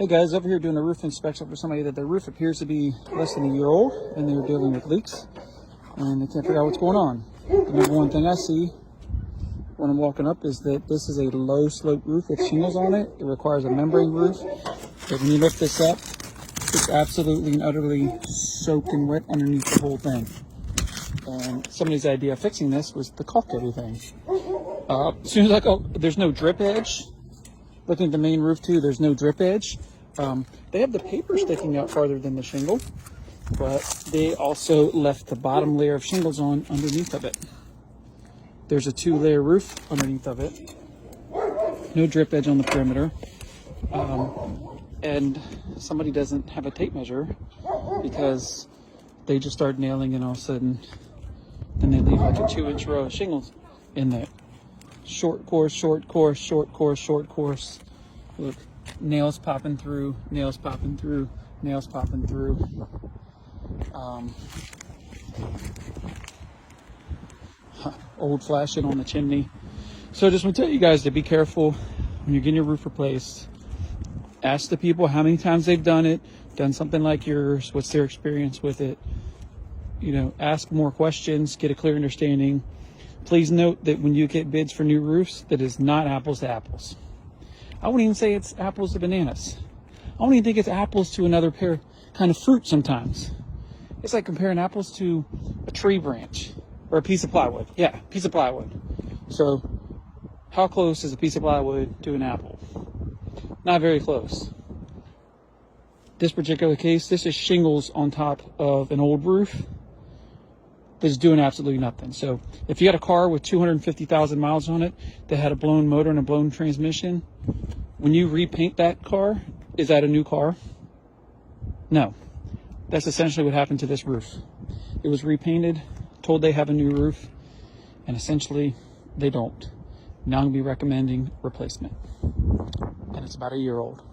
Hey guys, over here doing a roof inspection for somebody that their roof appears to be less than a year old and they're dealing with leaks and they can't figure out what's going on. The number one thing I see when I'm walking up is that this is a low slope roof with shingles on it. It requires a membrane roof. But when you lift this up, it's absolutely and utterly soaked in wet underneath the whole thing. And somebody's idea of fixing this was to caulk everything. As soon as I go, there's no drip edge. Looking at the main roof too, there's no drip edge. They have the paper sticking out farther than the shingle, but they also left the bottom layer of shingles on underneath of it. There's a 2-layer roof underneath of it. No drip edge on the perimeter. And somebody doesn't have a tape measure because they just start nailing and all of a sudden, then they leave like a 2-inch row of shingles in there. Short course, short course, short course, short course. Look, nails popping through, nails popping through, nails popping through. Old flashing on the chimney. So I just want to tell you guys to be careful when you're getting your roof replaced. Ask the people how many times they've done it, done something like yours, what's their experience with it. You know, ask more questions, get a clear understanding. Please note that when you get bids for new roofs, that is not apples to apples. I wouldn't even say it's apples to bananas. I don't even think it's apples to another kind of fruit sometimes. It's like comparing apples to a tree branch or a piece of plywood. Yeah, piece of plywood. So how close is a piece of plywood to an apple? Not very close. This particular case, this is shingles on top of an old roof. Is doing absolutely nothing. So if you got a car with 250,000 miles on it that had a blown motor and a blown transmission, when you repaint that car, is that a new car? No. That's essentially what happened to this roof. It was repainted, told they have a new roof, and essentially they don't. Now I'm going to be recommending replacement. And it's about a year old.